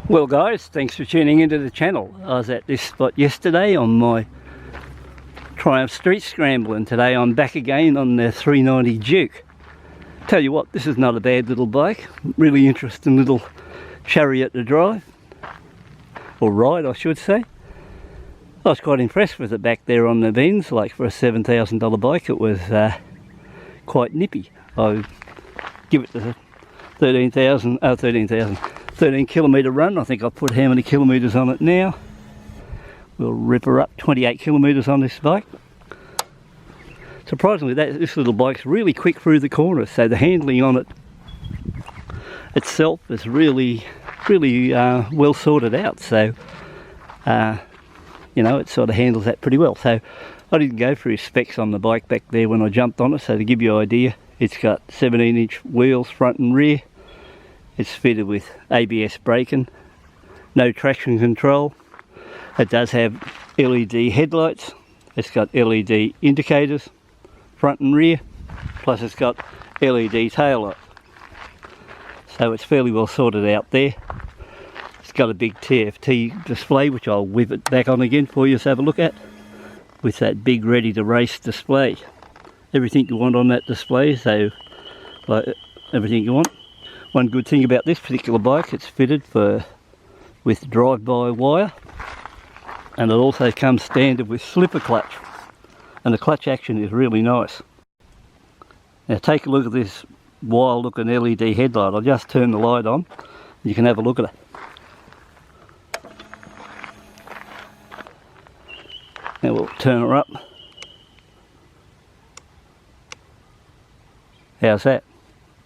Well guys, thanks for tuning into the channel. I was at this spot yesterday on my Triumph Street Scramble, and today I'm back again on the 390 Duke. Tell you what, this is not a bad little bike. Really interesting little chariot to drive, or ride I should say. I was quite impressed with it back there on the bends. Like for a $7,000 bike it was quite nippy. I give it the 13 kilometre run. I think I've put how many kilometres on it now. We'll rip her up 28 kilometres on this bike. Surprisingly, this little bike's really quick through the corners, so the handling on it itself is really well sorted out. So you know, it sort of handles that pretty well. So I didn't go through specs on the bike back there when I jumped on it, so to give you an idea, it's got 17-inch wheels front and rear. It's fitted with ABS braking, no traction control. It does have LED headlights. It's got LED indicators, front and rear. Plus it's got LED tail lights. So it's fairly well sorted out there. It's got a big TFT display, which I'll whip it back on again for you to have a look at. With that big ready to race display. Everything you want on that display, so like everything you want. One good thing about this particular bike, it's fitted with drive-by wire, and it also comes standard with slipper clutch, and the clutch action is really nice. Now take a look at this wild looking LED headlight. I'll just turn the light on, you can have a look at it. Now we'll turn her up. How's that?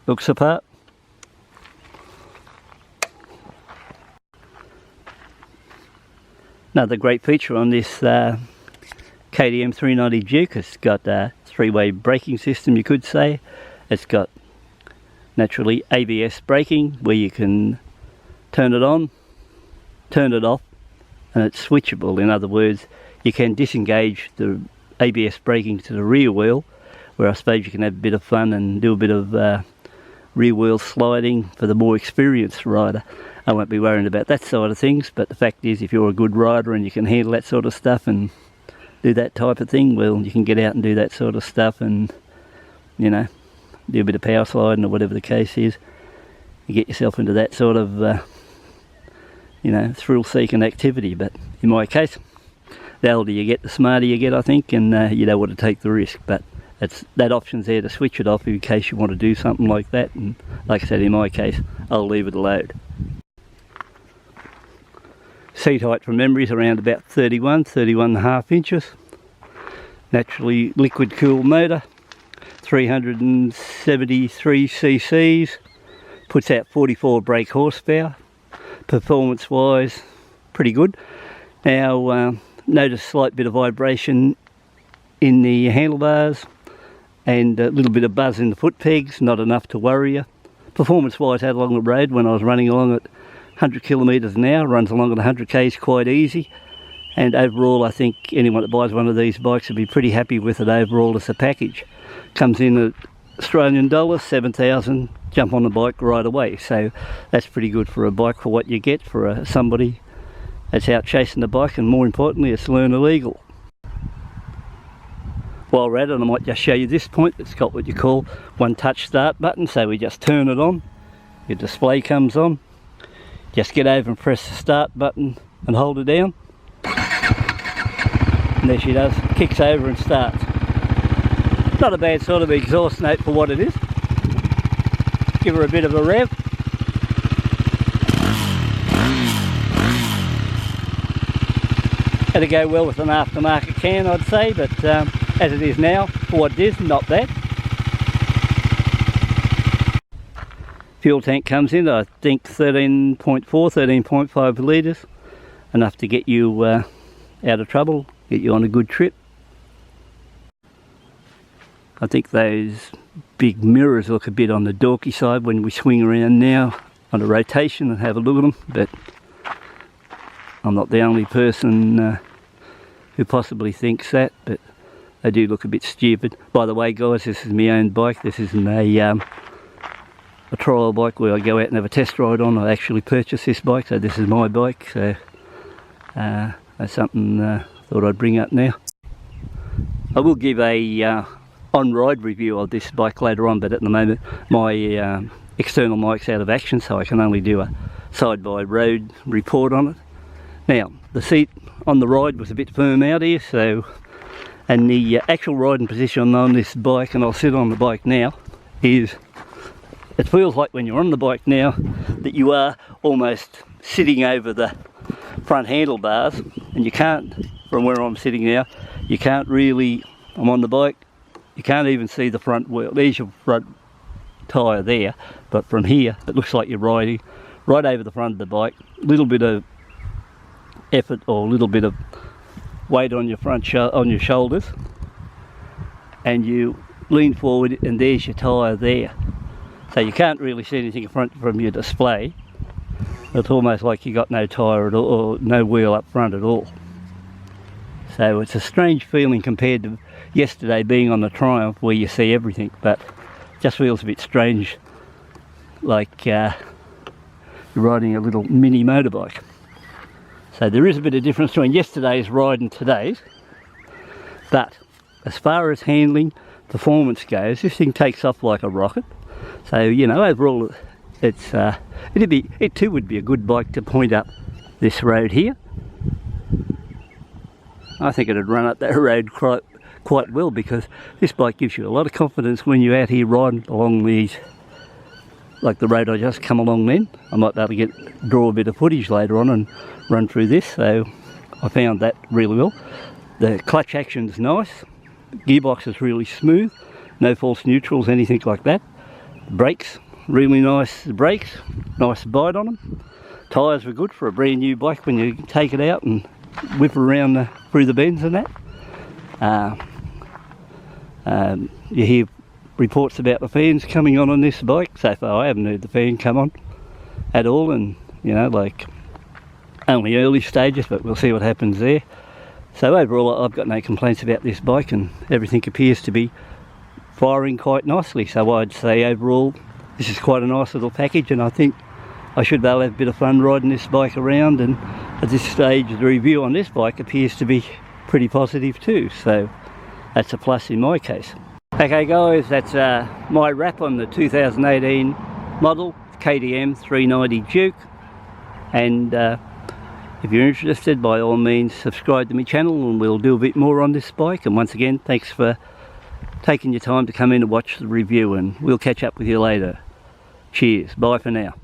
Looks the part. Another great feature on this KTM 390 Duke, it's got a three-way braking system, you could say. It's got naturally ABS braking, where you can turn it on, turn it off, and it's switchable. In other words, you can disengage the ABS braking to the rear wheel, where I suppose you can have a bit of fun and do a bit of rear wheel sliding for the more experienced rider. I won't be worrying about that side of things, but the fact is, if you're a good rider and you can handle that sort of stuff and do that type of thing, well, you can get out and do that sort of stuff and, you know, do a bit of power sliding or whatever the case is. You get yourself into that sort of, you know, thrill-seeking activity. But in my case, the older you get, the smarter you get, I think, and you don't want to take the risk. But that option's there to switch it off in case you want to do something like that. And like I said, in my case, I'll leave it alone. Seat height from memory is around about 31.5 inches. Naturally liquid cooled motor, 373 cc's, puts out 44 brake horsepower. Performance wise, pretty good. Now notice a slight bit of vibration in the handlebars and a little bit of buzz in the foot pegs, not enough to worry you. Performance wise, out along the road when I was running along at 100 kilometres an hour, runs along at 100 k's quite easy, and overall I think anyone that buys one of these bikes will be pretty happy with it overall as a package. Comes in at Australian dollars, 7,000, jump on the bike right away, so that's pretty good for a bike for what you get for somebody that's out chasing the bike, and more importantly it's learner legal. While we're at it, I might just show you this point. It's got what you call one touch start button, so we just turn it on, your display comes on. Just get over and press the start button and hold it down. And there she does, kicks over and starts. Not a bad sort of exhaust note for what it is. Give her a bit of a rev. That'd go well with an aftermarket can, I'd say, but as it is now, for what it is, not bad. Fuel tank comes in, I think 13.5 litres, enough to get you out of trouble, get you on a good trip. I think those big mirrors look a bit on the dorky side when we swing around now on a rotation and have a look at them, but I'm not the only person who possibly thinks that, but they do look a bit stupid. By the way guys, this is my own bike, this isn't a a trial bike where I go out and have a test ride on. I actually purchased this bike, so this is my bike, so that's something I thought I'd bring up now. I will give a on-ride review of this bike later on, but at the moment my external mic's out of action, so I can only do a side-by-road report on it. Now, the seat on the ride was a bit firm out here, so, and the actual riding position on this bike, and I'll sit on the bike now, is it feels like when you're on the bike now that you are almost sitting over the front handlebars, and you can't, from where I'm sitting now, you can't really, I'm on the bike, you can't even see the front wheel. There's your front tyre there, but from here it looks like you're riding right over the front of the bike. A little bit of effort or a little bit of weight on your on your shoulders, and you lean forward and there's your tyre there. So you can't really see anything in front from your display. It's almost like you got no tyre at all, or no wheel up front at all. So it's a strange feeling compared to yesterday being on the Triumph where you see everything, but just feels a bit strange, like you're riding a little mini motorbike. So there is a bit of difference between yesterday's ride and today's, but as far as handling performance goes, this thing takes off like a rocket. So, you know, overall it's it too would be a good bike to point up this road here. I think it'd run up that road quite well, because this bike gives you a lot of confidence when you're out here riding along these, like the road I just come along then. I might be able to draw a bit of footage later on and run through this, so I found that really well. The clutch action's nice, gearbox is really smooth, no false neutrals, anything like that. Brakes, really nice brakes, nice bite on them. Tyres were good for a brand new bike when you take it out and whip around through the bends and that. You hear reports about the fans coming on this bike. So far I haven't heard the fan come on at all, and you know, like only early stages, but we'll see what happens there. So overall I've got no complaints about this bike, and everything appears to be firing quite nicely. So I'd say overall this is quite a nice little package, and I think I should be able to have a bit of fun riding this bike around, and at this stage the review on this bike appears to be pretty positive too, so that's a plus in my case. Okay guys, that's my wrap on the 2018 model KTM 390 Duke, and if you're interested, by all means subscribe to my channel and we'll do a bit more on this bike. And once again, thanks for taking your time to come in and watch the review, and we'll catch up with you later. Cheers, bye for now.